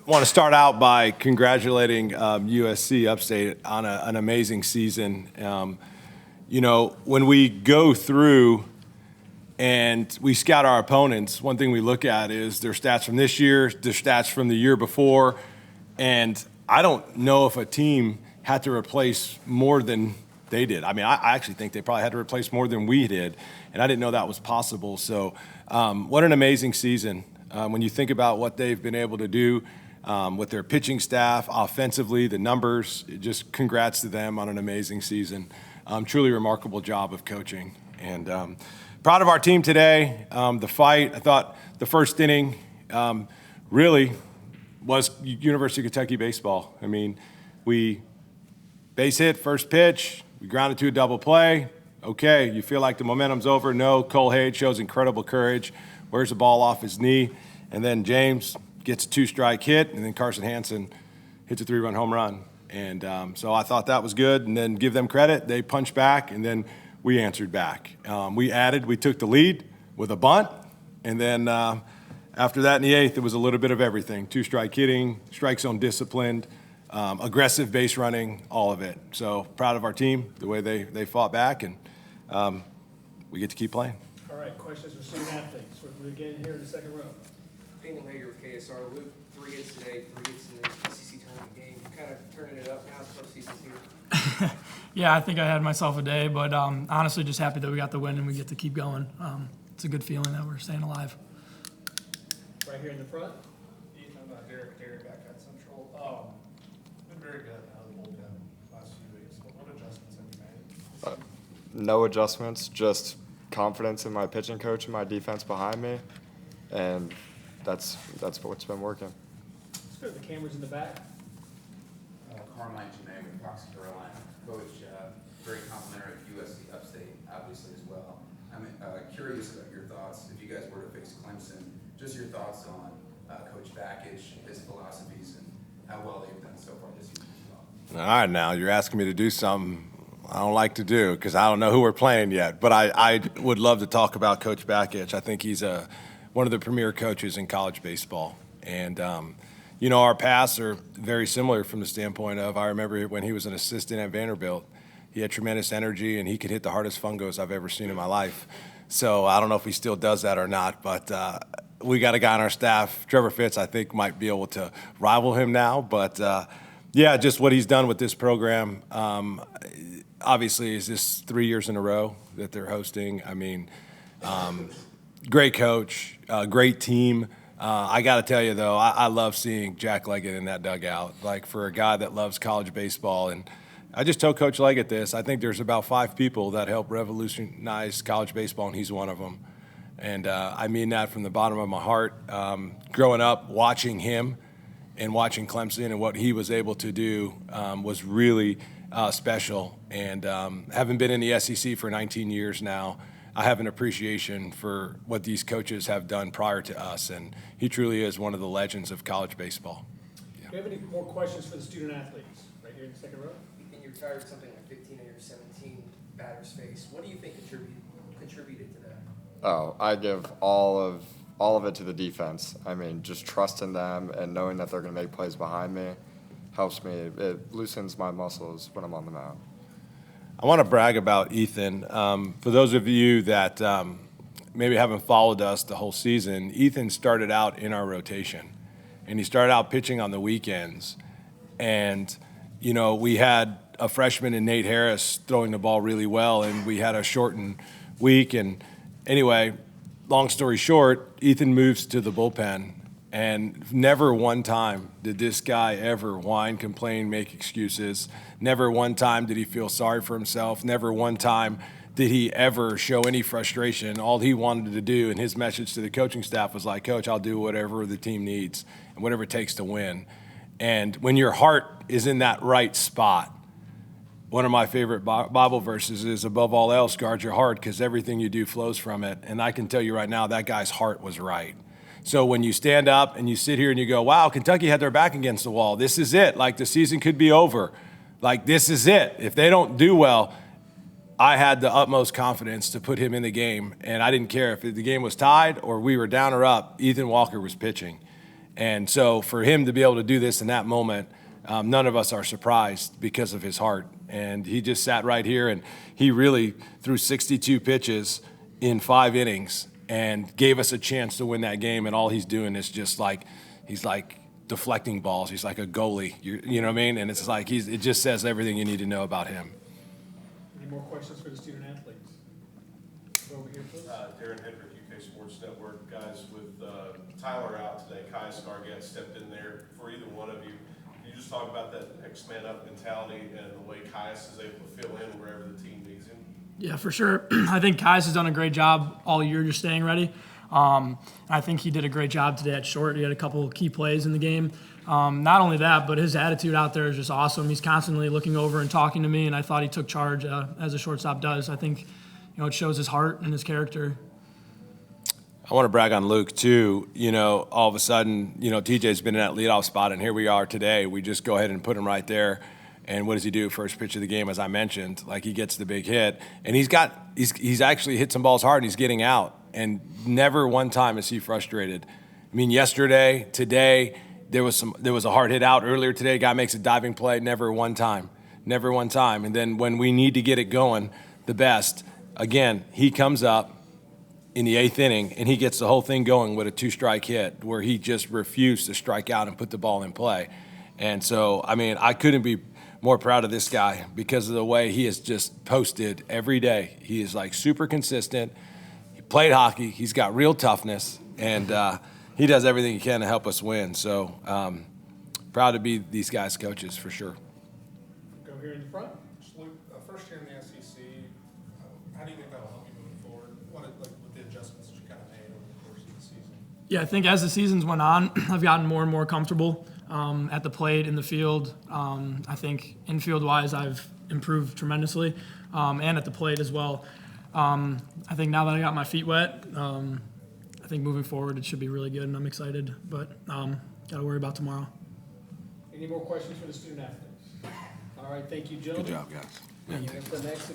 want to start out by congratulating USC Upstate on an amazing season. When we go through and we scout our opponents, one thing we look at is their stats from this year, their stats from the year before, and I don't know if a team had to replace more than they did. I mean, I actually think they probably had to replace more than we did, and I didn't know that was possible. So what an amazing season. When you think about what they've been able to do with their pitching staff, offensively, the numbers, just congrats to them on an amazing season. Truly remarkable job of coaching. And proud of our team today. The fight, I thought the first inning really was University of Kentucky baseball. I mean, we base hit, first pitch, we grounded to a double play. Okay, you feel like the momentum's over. No, Cole Hayes shows incredible courage, wears the ball off his knee, and then James gets a two-strike hit, and then Carson Hansen hits a 3-run home run. And so I thought that was good, and then give them credit. They punched back, and then we answered back. We took the lead with a bunt, and then after that in the eighth, it was a little bit of everything. Two-strike hitting, strike zone disciplined, aggressive base running, all of it. So proud of our team, the way they fought back, and we get to keep playing. All right, questions for student athletes. We're getting here in the second row. Peyton Hager with KSR. Luke, 3 hits today, 3 hits in the ACC tournament game. Kind of turning it up now as postseason's here. Yeah, I think I had myself a day, but honestly just happy that we got the win and we get to keep going. It's a good feeling that we're staying alive. Right here in the front. Ethan, Derek back at Central. Been very good out of the bullpen last few weeks. What adjustments have you made? No adjustments, just confidence in my pitching coach and my defense behind me, and that's what's been working. Let's go to the cameras in the back. Carmine Janae with Fox Carolina. Coach, very complimentary of USC Upstate, obviously, as well. I'm curious about your thoughts, if you guys were to face Clemson, just your thoughts on Coach Bakich, his philosophies, and how well they've done so far this season as well. All right, now you're asking me to do something I don't like to do because I don't know who we're playing yet. But I would love to talk about Coach Bakich. I think he's one of the premier coaches in college baseball. And, our paths are very similar from the standpoint of I remember when he was an assistant at Vanderbilt, he had tremendous energy and he could hit the hardest fungos I've ever seen in my life. So I don't know if he still does that or not, but we got a guy on our staff, Trevor Fitz, I think might be able to rival him now. But, just what he's done with this program. Obviously, is this 3 years in a row that they're hosting? I mean, great coach, great team. I got to tell you, though, I love seeing Jack Leggett in that dugout. Like, for a guy that loves college baseball, and I just told Coach Leggett this, I think there's about 5 people that help revolutionize college baseball, and he's one of them. And I mean that from the bottom of my heart. Growing up, watching him and watching Clemson and what he was able to do was really special. And having been in the SEC for 19 years now, I have an appreciation for what these coaches have done prior to us, and he truly is one of the legends of college baseball. Yeah. Do you have any more questions for the student athletes? Right here in the second row. You think you retired something like 15 of your 17 batters face. What do you think contributed to that? Oh, I give all of it to the defense. I mean, just trusting them and knowing that they're going to make plays behind me helps me. It loosens my muscles when I'm on the mound. I want to brag about Ethan. For those of you that maybe haven't followed us the whole season, Ethan started out in our rotation, and he started out pitching on the weekends. And, we had a freshman in Nate Harris throwing the ball really well, and we had a shortened week. And anyway, long story short, Ethan moves to the bullpen, and never one time did this guy ever whine, complain, make excuses. Never one time did he feel sorry for himself. Never one time did he ever show any frustration. All he wanted to do, and his message to the coaching staff was like, Coach, I'll do whatever the team needs and whatever it takes to win. And when your heart is in that right spot, one of my favorite Bible verses is, above all else, guard your heart, because everything you do flows from it. And I can tell you right now, that guy's heart was right. So when you stand up and you sit here and you go, wow, Kentucky had their back against the wall. This is it. Like, the season could be over. Like, this is it. If they don't do well, I had the utmost confidence to put him in the game. And I didn't care if the game was tied or we were down or up. Ethan Walker was pitching. And so for him to be able to do this in that moment, none of us are surprised because of his heart. And he just sat right here, and he really threw 62 pitches in 5 innings and gave us a chance to win that game. And all he's doing is just like, he's like deflecting balls. He's like a goalie, you know what I mean? And it's like, it just says everything you need to know about him. Any more questions for the student athletes? Go over here, please. Darren Hendrick, UK Sports Network. Guys, with Tyler out today, Kai Scargett stepped in there for either one of you. Can you just talk about that next man up mentality and the way Caius is able to fill in wherever the team needs him? Yeah, for sure. I think Kai's has done a great job all year just staying ready. I think he did a great job today at short. He had a couple key plays in the game. Not only that, but his attitude out there is just awesome. He's constantly looking over and talking to me, and I thought he took charge as a shortstop does. I think, it shows his heart and his character. I want to brag on Luke, too. All of a sudden, TJ's been in that leadoff spot, and here we are today. We just go ahead and put him right there. And what does he do? First pitch of the game, as I mentioned, like he gets the big hit. And he's actually hit some balls hard, and he's getting out. And never one time is he frustrated. I mean, yesterday, today, there was a hard hit out. Earlier today, guy makes a diving play. Never one time. And then when we need to get it going, the best, again, he comes up in the 8th inning, and he gets the whole thing going with a 2-strike hit where he just refused to strike out and put the ball in play. And so, I mean, I couldn't be more proud of this guy because of the way he has just posted every day. He is like super consistent. He played hockey. He's got real toughness, and he does everything he can to help us win. So proud to be these guys' coaches for sure. Go here in the front. Luke, first year in the SEC, how do you think that'll help you moving forward? With the adjustments that you kind of made over the course of the season? Yeah, I think as the seasons went on, I've gotten more and more comfortable at the plate, in the field. I think infield-wise, I've improved tremendously, and at the plate as well. I think now that I got my feet wet, I think moving forward it should be really good, and I'm excited. But got to worry about tomorrow. Any more questions for the student athletes? All right, thank you, gentlemen. Good job, guys. And for next,